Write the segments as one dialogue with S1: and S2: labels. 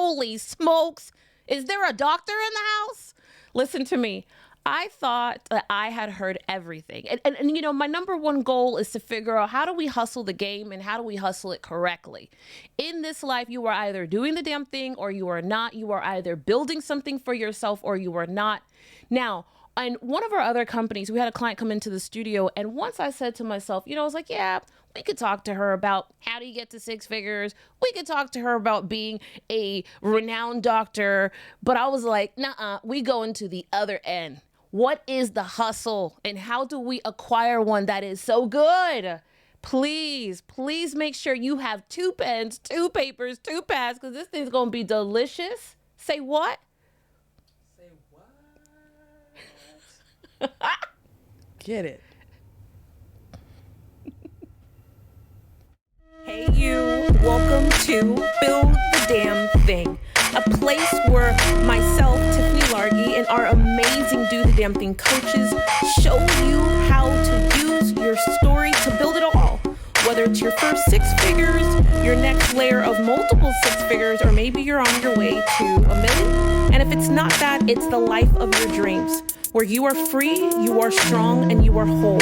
S1: Holy smokes. Is there a doctor in the house? Listen to me. I thought that I had heard everything. And you know, my number one goal is to figure out how do we hustle the game and how do we hustle it correctly. In this life, you are either doing the damn thing or you are not. You are either building something for yourself or you are not. Now, in one of our other companies, we had a client come into the studio. And once I said to myself, you know, I was like, yeah, we could talk to her about how do you get to six figures. We could talk to her about being a renowned doctor. But I was like, nuh-uh, we go into the other end. What is the hustle and how do we acquire one that is so good? Please, please make sure you have 2 pens, 2 papers, 2 pads, because this thing's going to be delicious. Say what?
S2: Say what? Get it.
S3: Hey you, welcome to Build the Damn Thing, a place where myself, Tiffany Largie, and our amazing Do the Damn Thing coaches show you how to use your story to build it all. Whether it's your first 6 figures, your next layer of multiple 6 figures, or maybe you're on your way to $1 million. And if it's not that, it's the life of your dreams, where you are free, you are strong, and you are whole.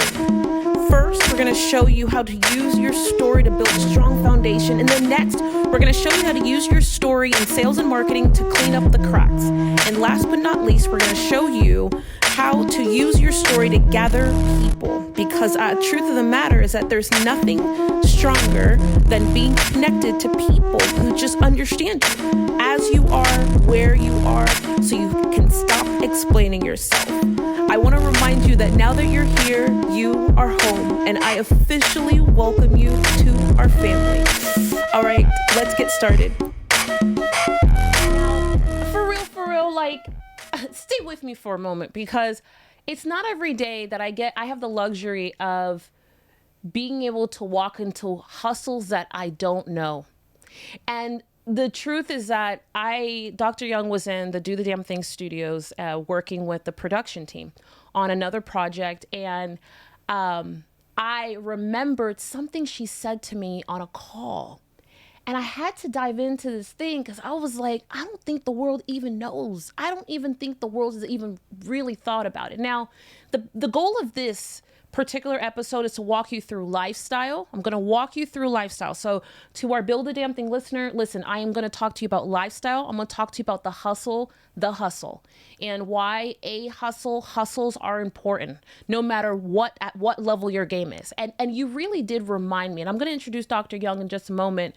S3: First, we're going to show you how to use your story to build a strong foundation. And then next, we're going to show you how to use your story in sales and marketing to clean up the cracks. And last but not least, we're going to show you how to use your story to gather people. Because truth of the matter is that there's nothing stronger than being connected to people who just understand you as you are, where you are, so you can stop explaining yourself. I want to remind you that now that you're here, you are home, and I officially welcome you to our family. All right, let's get started.
S1: Now, for real, like, stay with me for a moment, because it's not every day that I have the luxury of being able to walk into hustles that I don't know. And the truth is that Dr. Young was in the Do the Damn Thing studios working with the production team on another project. And I remembered something she said to me on a call. And I had to dive into this thing because I was like, I don't think the world even knows. I don't even think the world has even really thought about it. Now, the goal of this particular episode is to walk you through lifestyle. I'm going to walk you through lifestyle. So to our Build a Damn Thing listener, listen, I am going to talk to you about lifestyle. I'm going to talk to you about the hustle, and why hustles are important, no matter at what level your game is. And you really did remind me, and I'm going to introduce Dr. Young in just a moment,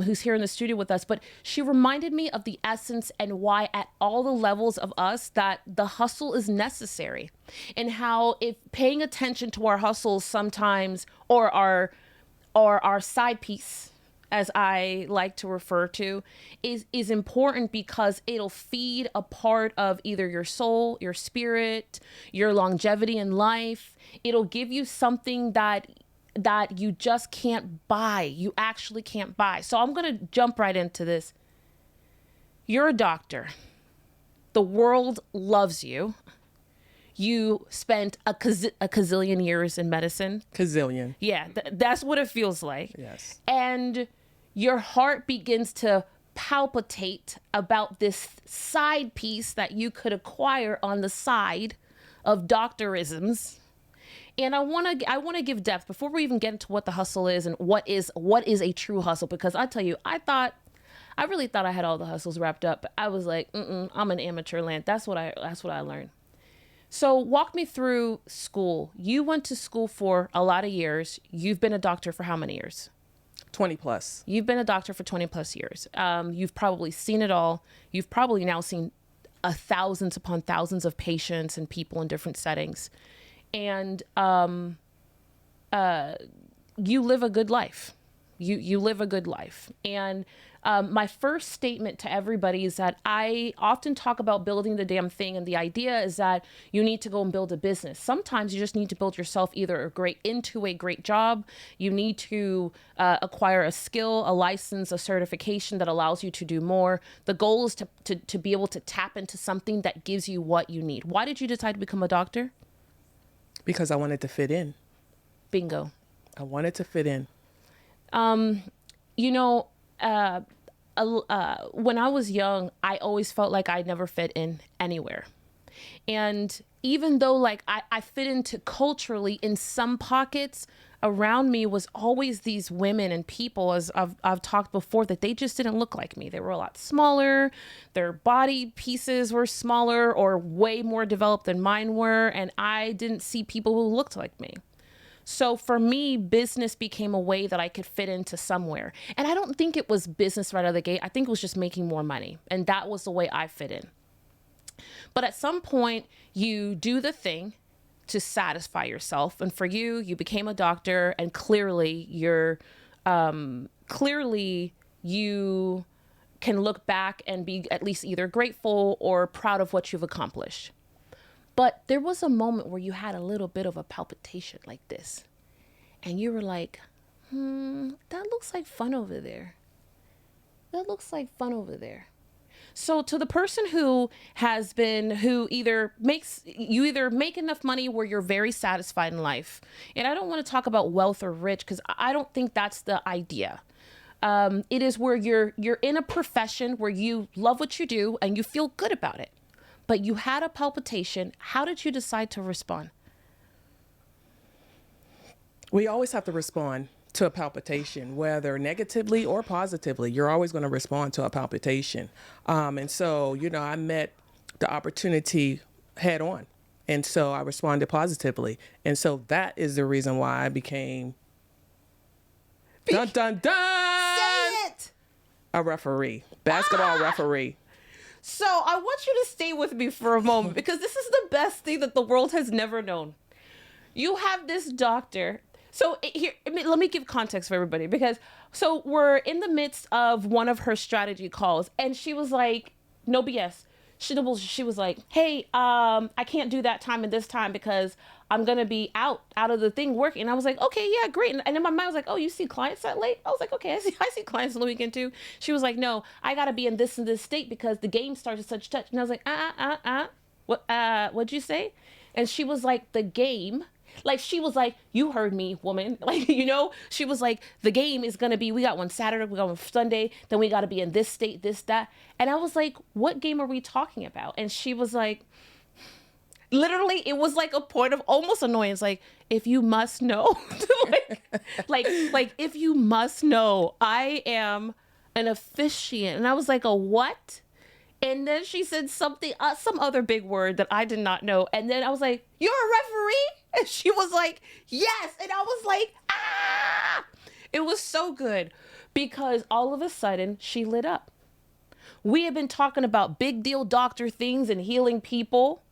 S1: who's here in the studio with us, but she reminded me of the essence and why at all the levels of us that the hustle is necessary, and how if paying attention to our hustles sometimes, or our side piece, as I like to refer to, is important because it'll feed a part of either your soul, your spirit, your longevity in life. It'll give you something that you just can't buy. You actually can't buy. So I'm going to jump right into this. You're a doctor. The world loves you. You spent a gazillion years in medicine.
S2: Gazillion.
S1: Yeah, that's what it feels like.
S2: Yes.
S1: And your heart begins to palpitate about this side piece that you could acquire on the side of doctorisms. And I want to give depth before we even get into what the hustle is and what is a true hustle, because I tell you, I really thought I had all the hustles wrapped up, but I was like, I'm an amateur land. That's what I learned. So walk me through school. You went to school for a lot of years. You've been a doctor for how many years?
S2: 20 plus.
S1: You've been a doctor for 20 plus years. You've probably seen it all. You've probably now seen thousands upon thousands of patients and people in different settings. And you live a good life. You live a good life. And my first statement to everybody is that I often talk about building the damn thing. And the idea is that you need to go and build a business. Sometimes you just need to build yourself either into a great job. You need to acquire a skill, a license, a certification that allows you to do more. The goal is to be able to tap into something that gives you what you need. Why did you decide to become a doctor?
S2: Because I wanted to fit in.
S1: Bingo.
S2: I wanted to fit in.
S1: when I was young, I always felt like I never fit in anywhere. And even though like I fit into culturally in some pockets, around me was always these women and people, as I've talked before, that they just didn't look like me. They were a lot smaller. Their body pieces were smaller or way more developed than mine were. And I didn't see people who looked like me. So for me, business became a way that I could fit into somewhere. And I don't think it was business right out of the gate. I think it was just making more money. And that was the way I fit in. But at some point, you do the thing to satisfy yourself. And for you, you became a doctor, and clearly you can look back and be at least either grateful or proud of what you've accomplished. But there was a moment where you had a little bit of a palpitation like this. And you were like, that looks like fun over there. That looks like fun over there. So to the person who either make enough money where you're very satisfied in life, and I don't want to talk about wealth or rich because I don't think that's the idea. It is where you're in a profession where you love what you do and you feel good about it, but you had a palpitation. How did you decide to respond?
S2: We always have to respond to a palpitation, whether negatively or positively. You're always going to respond to a palpitation. And so, I met the opportunity head on. And so I responded positively. And so that is the reason why I became dun, dun, dun,
S1: Say it!
S2: a referee, basketball referee.
S1: So I want you to stay with me for a moment because this is the best thing that the world has never known. You have this doctor. So here, let me give context for everybody so we're in the midst of one of her strategy calls, and she was like, no BS. She was like, hey, I can't do that time and this time because I'm going to be out of the thing working. And I was like, okay, yeah, great. And in my mind I was like, oh, you see clients that late? I was like, okay, I see clients on the weekend too. She was like, no, I got to be in this and this state because the game starts at such touch. And I was like, what'd you say? And she was like, the game. Like, she was like, you heard me, woman. Like, she was like, the game is going to be, we got one Saturday, we got one Sunday, then we got to be in this state, this, that. And I was like, what game are we talking about? And she was like, literally, it was like a point of almost annoyance. Like, if you must know, like, if you must know, I am an officiant. And I was like, a what? And then she said something, some other big word that I did not know. And then I was like, you're a referee? And she was like, yes. And I was like, ah! It was so good because all of a sudden she lit up. We have been talking about big deal doctor things and healing people.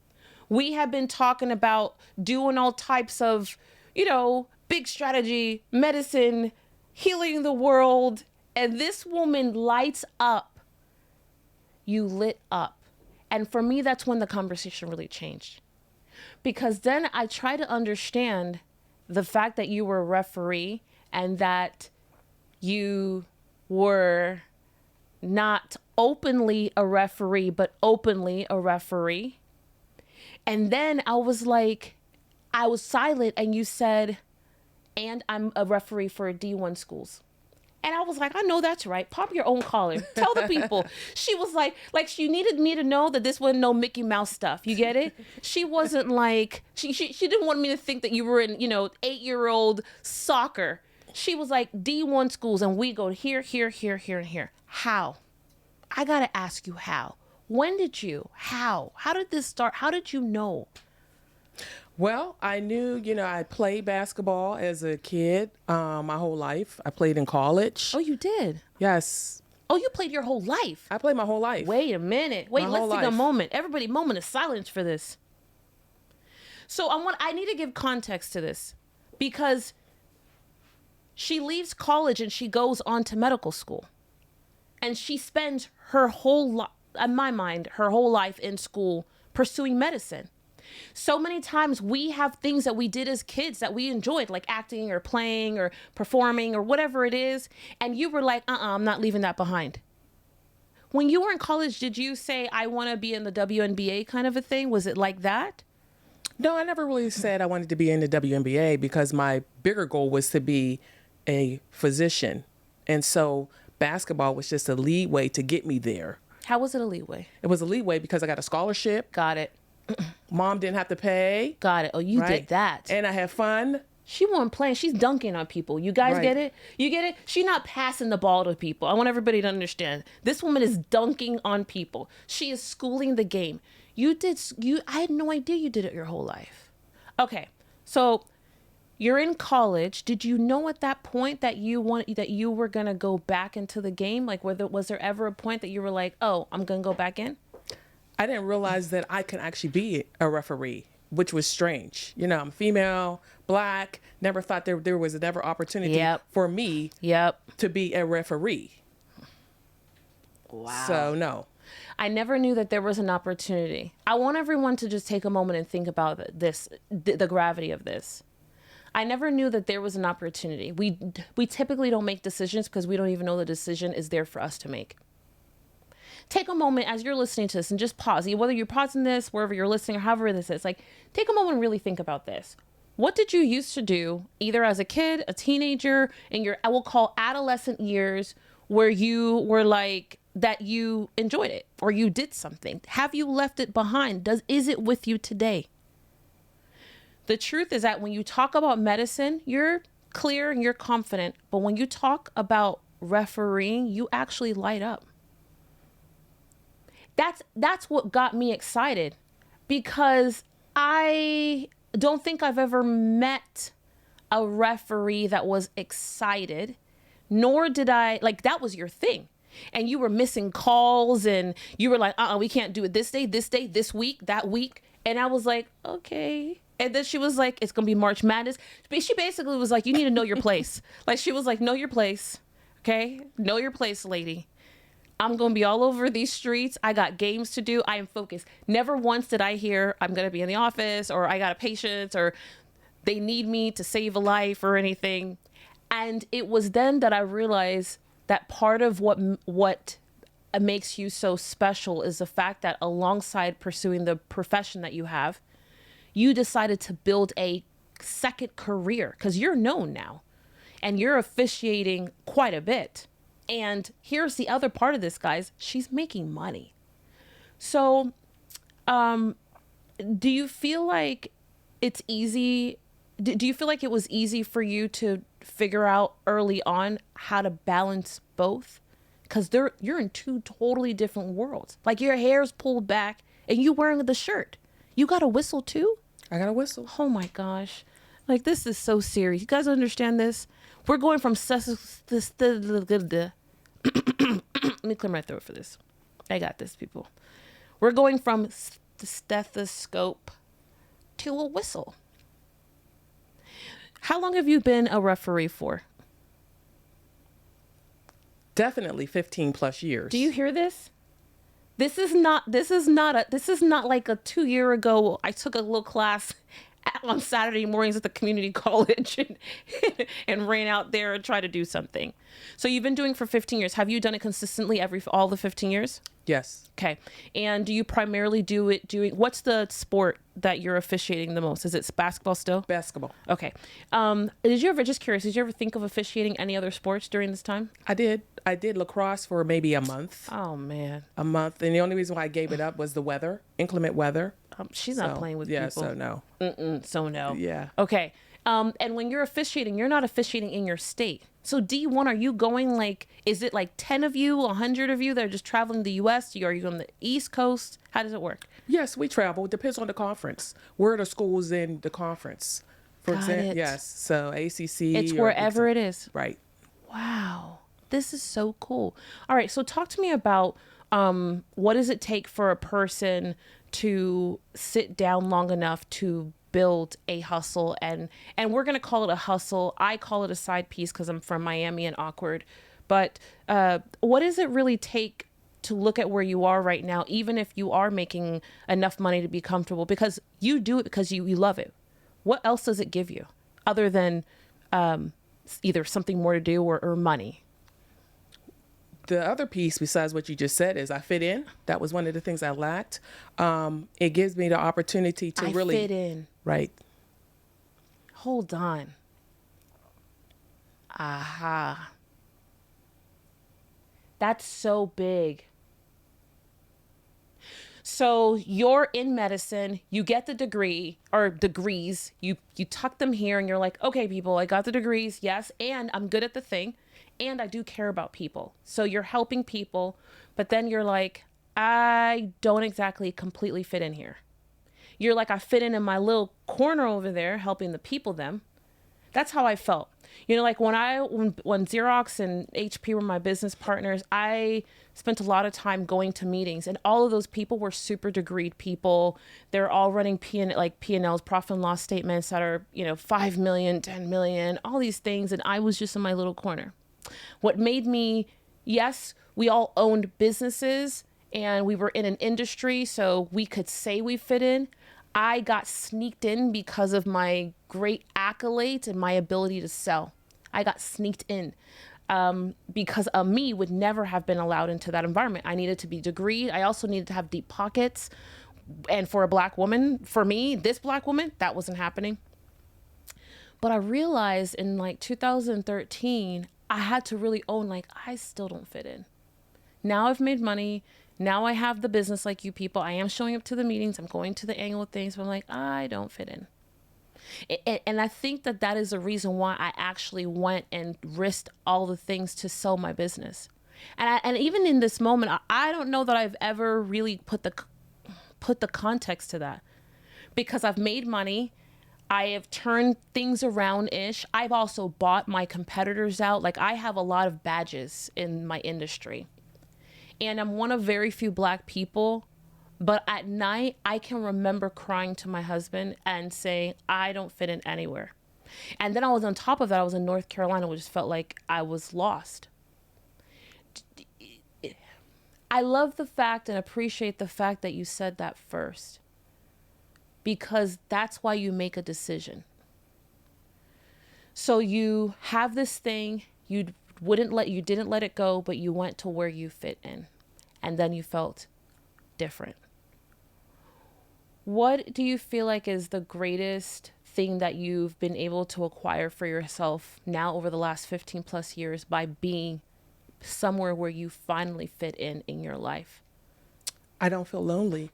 S1: We have been talking about doing all types of, big strategy, medicine, healing the world. And this woman lights up. You lit up. And for me, that's when the conversation really changed. Because then I try to understand the fact that you were a referee and that you were not openly a referee, but openly a referee. And then I was silent and you said, and I'm a referee for D1 schools. And I was like, I know that's right. Pop your own collar. Tell the people. She was like she needed me to know that this wasn't no Mickey Mouse stuff. You get it? She wasn't like, she didn't want me to think that you were in, 8-year-old soccer. She was like, D1 schools, and we go here, here, here, here, and here. How? I got to ask you how. When did you? How? How did this start? How did you know?
S2: Well, I knew, I played basketball as a kid my whole life. I played in college.
S1: Oh, you did?
S2: Yes.
S1: Oh, you played your whole life?
S2: I played my whole life.
S1: Wait a minute. Let's take a moment. Everybody, moment of silence for this. So I need to give context to this because she leaves college and she goes on to medical school. And she spends her whole life, in my mind, her whole life in school pursuing medicine. So many times we have things that we did as kids that we enjoyed, like acting or playing or performing or whatever it is. And you were like, I'm not leaving that behind. When you were in college, did you say, I want to be in the WNBA kind of a thing? Was it like that?
S2: No, I never really said I wanted to be in the WNBA because my bigger goal was to be a physician. And so basketball was just a leeway to get me there.
S1: How was it a leeway?
S2: It was a leeway because I got a scholarship.
S1: Got it.
S2: Mom didn't have to pay.
S1: Got it. Oh, you
S2: right?
S1: did that.
S2: And I had fun.
S1: She wasn't playing. She's dunking on people. You guys
S2: Right.
S1: get it? You get it? She's not passing the ball to people. I want everybody to understand. This woman is dunking on people. She is schooling the game. I had no idea you did it your whole life. Okay. So you're in college. Did you know at that point that you were going to go back into the game? Like, was there ever a point that you were like, oh, I'm going to go back in?
S2: I didn't realize that I could actually be a referee, which was strange. You know, I'm female, Black, never thought there was never opportunity
S1: Yep.
S2: for me
S1: Yep.
S2: to be a referee.
S1: Wow.
S2: So, no.
S1: I never knew that there was an opportunity. I want everyone to just take a moment and think about this, the gravity of this. I never knew that there was an opportunity. We typically don't make decisions because we don't even know the decision is there for us to make. Take a moment as you're listening to this and just pause. Whether you're pausing this, wherever you're listening, or however this is, like, take a moment and really think about this. What did you used to do, either as a kid, a teenager, in your, I will call adolescent years, where you were like, that you enjoyed it or you did something? Have you left it behind? Is it with you today? The truth is that when you talk about medicine, you're clear and you're confident. But when you talk about refereeing, you actually light up. That's what got me excited, because I don't think I've ever met a referee that was excited, nor did I, like, that was your thing. And you were missing calls and you were like, we can't do it this day, this week, that week. And I was like, okay. And then she was like, it's going to be March Madness. She basically was like, you need to know your place. Like, she was like, know your place. Okay. Know your place, lady. I'm going to be all over these streets. I got games to do. I am focused. Never once did I hear I'm going to be in the office, or I got a patient, or they need me to save a life or anything. And it was then that I realized that part of what makes you so special is the fact that alongside pursuing the profession that you have, you decided to build a second career, because you're known now and you're officiating quite a bit. And here's the other part of this, guys. She's making money. So, do you feel like it's easy? Do you feel like it was easy for you to figure out early on how to balance both? Because you're in two totally different worlds. Like, your hair's pulled back and you wearing the shirt. You got a whistle too?
S2: I got a whistle.
S1: Oh my gosh. Like, this is so serious. You guys understand this? We're going from let me clear my throat for this. I got this, people. We're going from the stethoscope to a whistle. How long have you been a referee for?
S2: Definitely 15 plus years.
S1: Do you hear this? This is not like a 2 year ago. I took a little class on Saturday mornings at the community college and ran out there and tried to do something. So you've been doing for 15 years. Have you done it consistently all the 15 years?
S2: Yes.
S1: Okay. And do you primarily do it what's the sport that you're officiating the most? Is it basketball still?
S2: Basketball.
S1: Okay. Just curious, did you ever think of officiating any other sports during this time?
S2: I did lacrosse for maybe a month.
S1: Oh man.
S2: A month. And the only reason why I gave it up was the weather, inclement weather.
S1: She's not playing with people.
S2: So no.
S1: So no.
S2: Yeah.
S1: Okay. And when you're officiating, you're not officiating in your state. So D1, are you going, like, is it like 10 of you, 100 of you that are just traveling the U.S.? Are you on the East Coast? How does it work?
S2: Yes, we travel. It depends on the conference. Where are the schools in the conference? For example, yes. So ACC.
S1: It's wherever it is.
S2: Right.
S1: Wow. This is so cool. All right. So talk to me about what does it take for a person to sit down long enough to build a hustle, and we're going to call it a hustle. I call it a side piece because I'm from Miami and awkward. But what does it really take to look at where you are right now, even if you are making enough money to be comfortable? Because you do it because you love it. What else does it give you other than either something more to do or money?
S2: The other piece, besides what you just said, is I fit in. That was one of the things I lacked. It gives me the opportunity to really
S1: fit in.
S2: Right.
S1: Hold on. Aha. That's so big. So you're in medicine, you get the degree or degrees, you tuck them here and you're like, okay, people, I got the degrees. Yes. And I'm good at the thing. And I do care about people. So you're helping people, but then you're like, I don't exactly completely fit in here. You're like, I fit in my little corner over there, helping the people them. That's how I felt. You know, like when Xerox and HP were my business partners, I spent a lot of time going to meetings, and all of those people were super degreed people. They're all running P&Ls, profit and loss statements that are, 5 million, 10 million, all these things. And I was just in my little corner. What made me, yes, we all owned businesses and we were in an industry, so we could say we fit in. I got sneaked in because of my great accolades and my ability to sell. I got sneaked in because me would never have been allowed into that environment. I needed to be degreed. I also needed to have deep pockets. And for a Black woman, for me, this Black woman, that wasn't happening. But I realized in 2013, I had to really own, I still don't fit in. Now I've made money. Now I have the business like you people. I am showing up to the meetings. I'm going to the annual things, but I'm like, I don't fit in. And I think that is the reason why I actually went and risked all the things to sell my business. And even in this moment, I don't know that I've ever really put the context to that, because I've made money. I have turned things around-ish. I've also bought my competitors out. I have a lot of badges in my industry. And I'm one of very few Black people, but at night I can remember crying to my husband and saying, I don't fit in anywhere. And then on top of that, I was in North Carolina, which just felt like I was lost. I love the fact and appreciate the fact that you said that first, because that's why you make a decision. So you have this thing, you didn't let it go, but you went to where you fit in, and then you felt different. What do you feel like is the greatest thing that you've been able to acquire for yourself now over the last 15 plus years by being somewhere where you finally fit in your life?
S2: I don't feel lonely.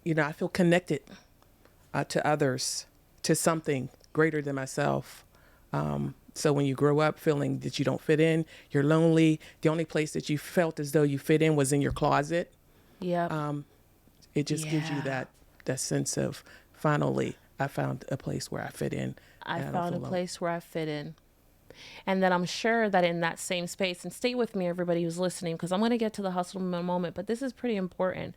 S2: I feel connected to others, to something greater than myself. So when you grow up feeling that you don't fit in, you're lonely. The only place that you felt as though you fit in was in your closet.
S1: Yeah.
S2: It just gives you that sense of, finally, I found a place where I fit in.
S1: I found a place where I fit in. And then I'm sure that in that same space, and stay with me, everybody who's listening, because I'm going to get to the hustle in a moment, but this is pretty important.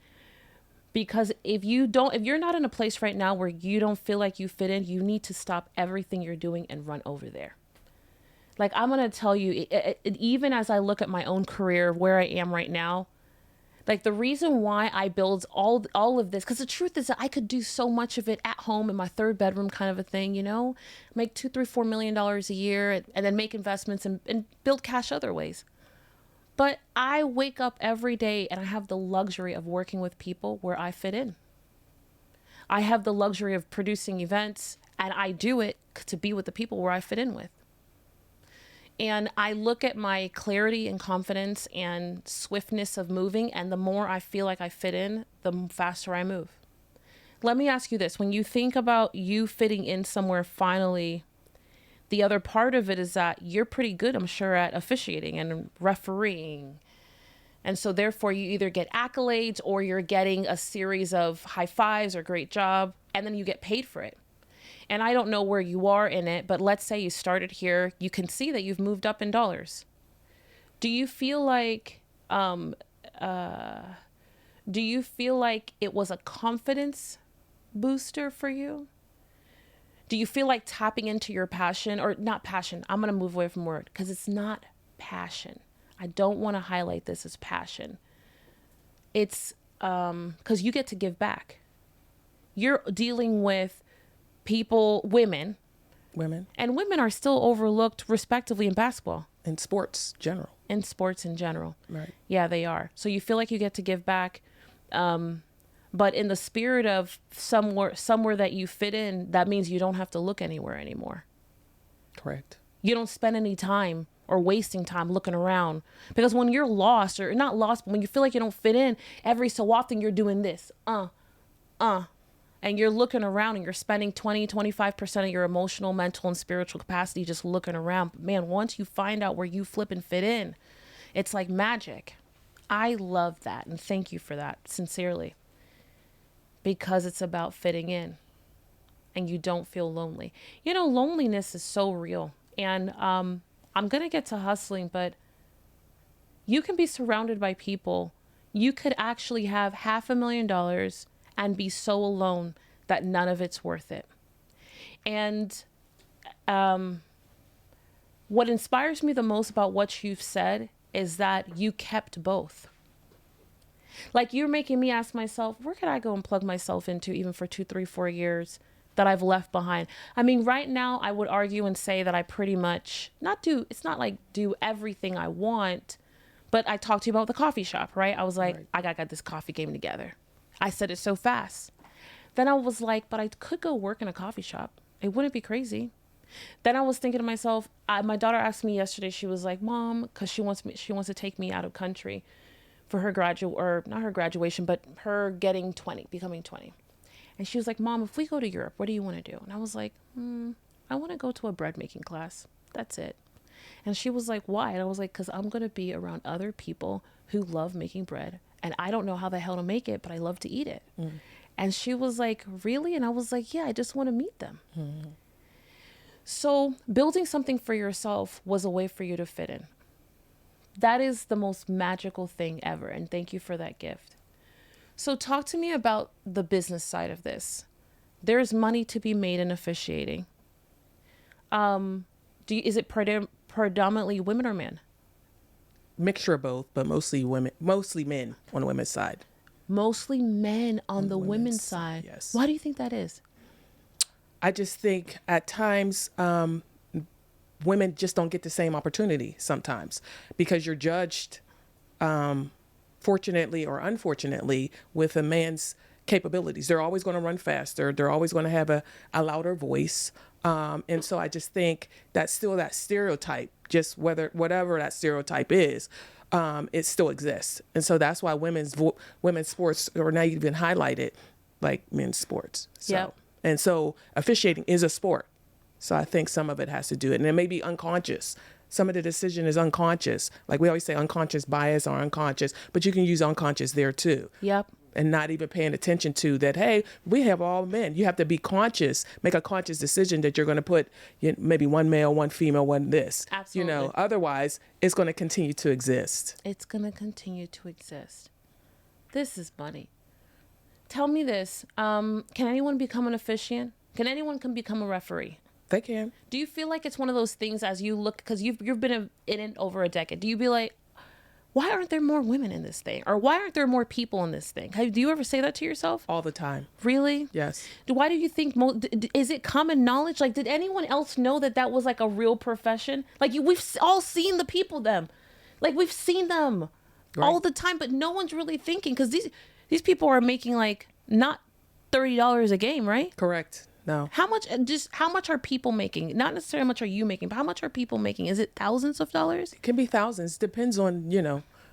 S1: Because if you're not in a place right now where you don't feel like you fit in, you need to stop everything you're doing and run over there. I'm going to tell you, even as I look at my own career, where I am right now, the reason why I build all of this, because the truth is that I could do so much of it at home in my third bedroom kind of a thing, make $2, $3, $4 million a year and then make investments and build cash other ways. But I wake up every day and I have the luxury of working with people where I fit in. I have the luxury of producing events, and I do it to be with the people where I fit in with. And I look at my clarity and confidence and swiftness of moving, and the more I feel like I fit in, the faster I move. Let me ask you this. When you think about you fitting in somewhere finally, the other part of it is that you're pretty good, I'm sure, at officiating and refereeing. And so therefore you either get accolades or you're getting a series of high fives or great job, and then you get paid for it. And I don't know where you are in it, but let's say you started here, you can see that you've moved up in dollars. Do you feel like it was a confidence booster for you? Do you feel like tapping into your passion, or not passion? I'm going to move away from word because it's not passion. I don't want to highlight this as passion. It's because you get to give back. You're dealing with people, women, and women are still overlooked respectively in basketball.
S2: In sports in general. Right.
S1: Yeah, they are. So you feel like you get to give back. But in the spirit of somewhere that you fit in, that means you don't have to look anywhere anymore.
S2: Correct.
S1: You don't spend any time or wasting time looking around. Because when you're lost, or not lost, but when you feel like you don't fit in, every so often you're doing this, and you're looking around and you're spending 25% of your emotional, mental, and spiritual capacity just looking around. But man, once you find out where you flip and fit in, it's like magic. I love that. And thank you for that, sincerely. Because it's about fitting in and you don't feel lonely. You know, loneliness is so real. And I'm going to get to hustling, but you can be surrounded by people. You could actually have $500,000 and be so alone that none of it's worth it. And what inspires me the most about what you've said is that you kept both. Like, you're making me ask myself, where could I go and plug myself into even for 2, 3, 4 years that I've left behind? I mean, right now I would argue and say that I pretty much it's not like do everything I want, but I talked to you about the coffee shop, right? I was like, right. I got this coffee game together. I said it so fast. Then I was like, but I could go work in a coffee shop. It wouldn't be crazy. Then I was thinking to myself, my daughter asked me yesterday, she was like, Mom, because she wants to take me out of country for her not her graduation, but her becoming 20. And she was like, Mom, if we go to Europe, what do you want to do? And I was like, I want to go to a bread making class. That's it. And she was like, why? And I was like, because I'm going to be around other people who love making bread. And I don't know how the hell to make it, but I love to eat it. Mm. And she was like, really? And I was like, yeah, I just want to meet them. Mm. So building something for yourself was a way for you to fit in. That is the most magical thing ever. And thank you for that gift. So talk to me about the business side of this. There's money to be made in officiating. Is it predominantly women or men?
S2: Mixture of both, but mostly men on the women's side.
S1: Mostly men on the women's side.
S2: Yes.
S1: Why do you think that is?
S2: I just think at times women just don't get the same opportunity sometimes because you're judged, fortunately or unfortunately, with a man's capabilities. They're always going to run faster. They're always going to have a louder voice. And so I just think that's still that stereotype, just whatever that stereotype is, it still exists. And so that's why women's sports are not even highlighted like men's sports. So, yep. And so officiating is a sport. So I think some of it has to do it. And it may be unconscious. Some of the decision is unconscious. Like we always say unconscious bias or unconscious, but you can use unconscious there too.
S1: Yep.
S2: And not even paying attention to that, hey, we have all men. You have to be conscious, make a conscious decision that you're going to put maybe one male, one female, one this.
S1: Absolutely.
S2: Otherwise, it's going to continue to exist.
S1: It's going to continue to exist. This is money. Tell me this. Can anyone become an officiant? Can anyone become a referee?
S2: They can.
S1: Do you feel like it's one of those things as you look, because you've been in it over a decade, do you be like, why aren't there more women in this thing? Or why aren't there more people in this thing? Do you ever say that to yourself?
S2: All the time.
S1: Really?
S2: Yes.
S1: Why do you think, is it common knowledge? Like, did anyone else know that was like a real profession? Like, we've all seen the people, like we've seen them all the time, but no one's really thinking, because these people are making like not $30 a game, right?
S2: Correct. No.
S1: How much are people making? Not necessarily how much are you making, but how much are people making? Is it thousands of dollars?
S2: It can be thousands. Depends on,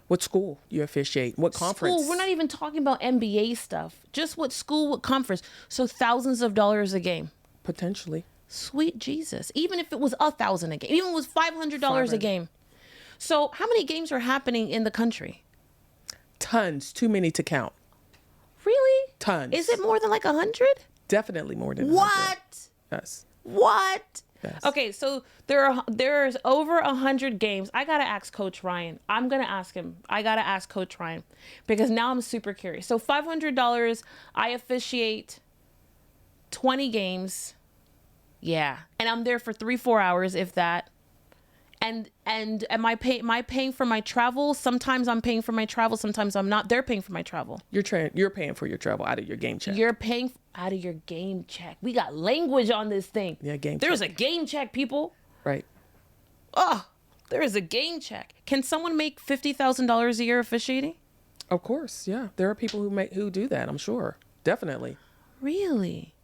S2: what school you officiate, what conference.
S1: School, we're not even talking about NBA stuff. Just what school, what conference. So thousands of dollars a game.
S2: Potentially.
S1: Sweet Jesus. Even if it was $1,000 a game, even if it was $500 a game. So how many games are happening in the country?
S2: Tons. Too many to count.
S1: Really?
S2: Tons.
S1: Is it more than like 100?
S2: Definitely more than 100.
S1: What?
S2: Yes.
S1: What?
S2: Yes.
S1: Okay, so there's over 100 games. I gotta ask Coach Ryan. I'm gonna ask him. I gotta ask Coach Ryan because now I'm super curious. So $500, I officiate 20 games. Yeah, and I'm there for 3-4 hours, if that. And am I paying for my travel? Sometimes I'm paying for my travel. Sometimes I'm not. They're paying for my travel.
S2: You're paying for your travel out of your game check.
S1: You're paying out of your game check. We got language on this thing.
S2: Yeah, game check.
S1: There's a game check, people.
S2: Right.
S1: Oh, there is a game check. Can someone make $50,000 a year officiating?
S2: Of course, yeah. There are people who do that, I'm sure. Definitely.
S1: Really?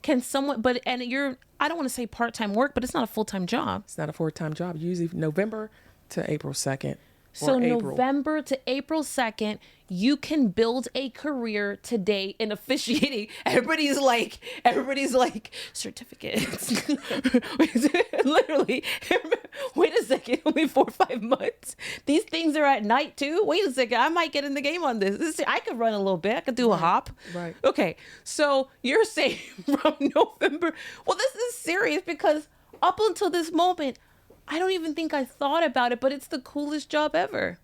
S1: can someone, but, and you're, I don't want to say part-time work, but it's not a full-time job.
S2: It's not a full-time job. Usually November to April 2nd.
S1: So
S2: April.
S1: November to April 2nd, you can build a career today in officiating. Everybody's like certificates. Literally, wait a second, only 4 or 5 months. These things are at night too. Wait a second, I might get in the game on this. I could run a little bit. I could do a hop.
S2: Right.
S1: Okay, so you're saying from November. Well, this is serious because up until this moment, I don't even think I thought about it, but it's the coolest job ever.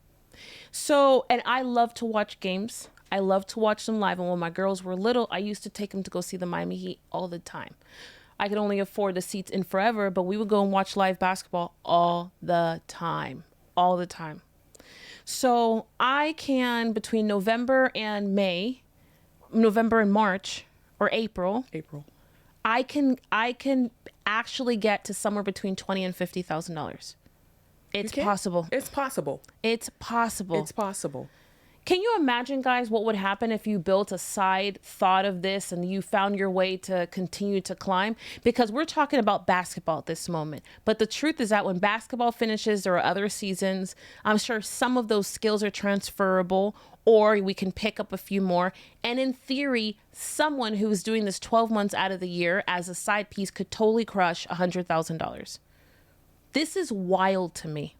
S1: So, and I love to watch games. I love to watch them live. And when my girls were little, I used to take them to go see the Miami Heat all the time. I could only afford the seats in forever, but we would go and watch live basketball all the time. All the time. So I can, between November and March or April, I can actually get to somewhere between $20,000 and $50,000. It's possible.
S2: It's possible.
S1: It's possible.
S2: It's possible.
S1: Can you imagine, guys, what would happen if you built a side thought of this and you found your way to continue to climb? Because we're talking about basketball at this moment. But the truth is that when basketball finishes, there are other seasons. I'm sure some of those skills are transferable, or we can pick up a few more. And in theory, someone who is doing this 12 months out of the year as a side piece could totally crush $100,000. This is wild to me.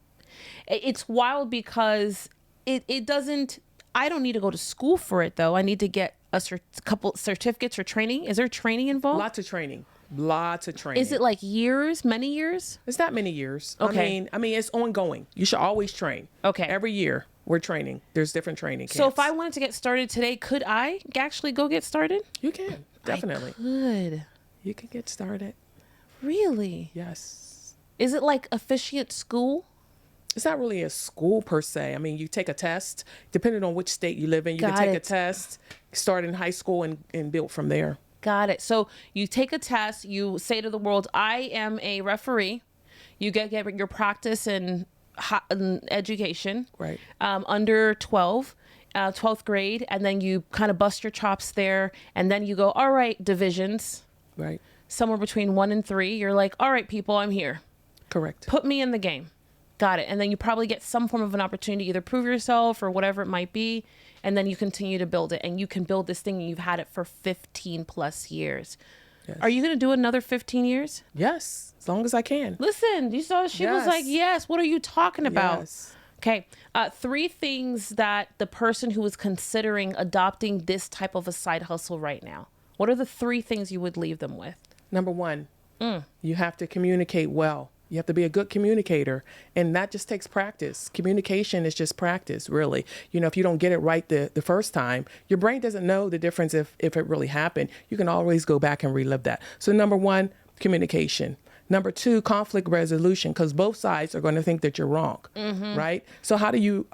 S1: It's wild because it doesn't, I don't need to go to school for it though. I need to get a couple certificates or training. Is there training involved?
S2: Lots of training. Lots of training.
S1: Is it like years, many years?
S2: It's not many years.
S1: Okay.
S2: I mean, it's ongoing. You should always train.
S1: Okay.
S2: Every year we're training. There's different training camps.
S1: So if I wanted to get started today, could I actually go get started?
S2: You can. Definitely.
S1: I could.
S2: You can get started.
S1: Really?
S2: Yes.
S1: Is it like officiant school?
S2: It's not really a school per se. I mean, you take a test. Depending on which state you live in, you can take a test, start in high school and build from there.
S1: Got it. So you take a test. You say to the world, I am a referee. You get your practice in education.
S2: Right.
S1: Under 12. 12th grade. And then you kind of bust your chops there. And then you go, all right, divisions.
S2: Right.
S1: Somewhere between 1 and 3. You're like, all right, people, I'm here.
S2: Correct.
S1: Put me in the game. Got it. And then you probably get some form of an opportunity to either prove yourself or whatever it might be. And then you continue to build it. And you can build this thing and you've had it for 15 plus years. Yes. Are you going to do another 15 years?
S2: Yes. As long as I can.
S1: Listen, you saw she was like, yes. What are you talking about?
S2: Yes.
S1: Okay. 3 things that the person who is considering adopting this type of a side hustle right now. What are the 3 things you would leave them with?
S2: Number 1, you have to communicate well. You have to be a good communicator, and that just takes practice. Communication is just practice, really. You know, if you don't get it right the first time, your brain doesn't know the difference if it really happened. You can always go back and relive that. So number 1, communication. Number 2, conflict resolution, because both sides are going to think that you're wrong, right? So how do you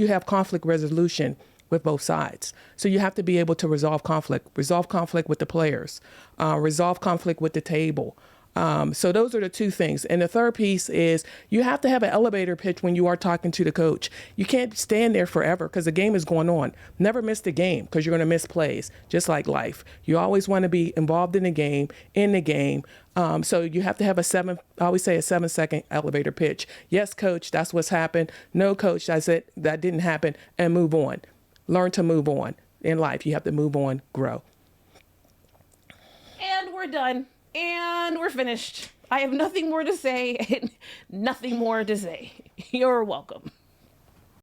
S2: have conflict resolution with both sides? So you have to be able to resolve conflict with the players, resolve conflict with the table. So those are the 2 things. And the third piece is you have to have an elevator pitch when you are talking to the coach. You can't stand there forever because the game is going on. Never miss the game because you're going to miss plays, just like life. You always want to be involved in the game, So you have to have I always say a 7-second elevator pitch. Yes, coach, that's what's happened. No, coach, that's it. That didn't happen. And move on. Learn to move on in life. You have to move on, grow.
S1: And we're done. And we're finished. I have nothing more to say. Nothing more to say. You're welcome.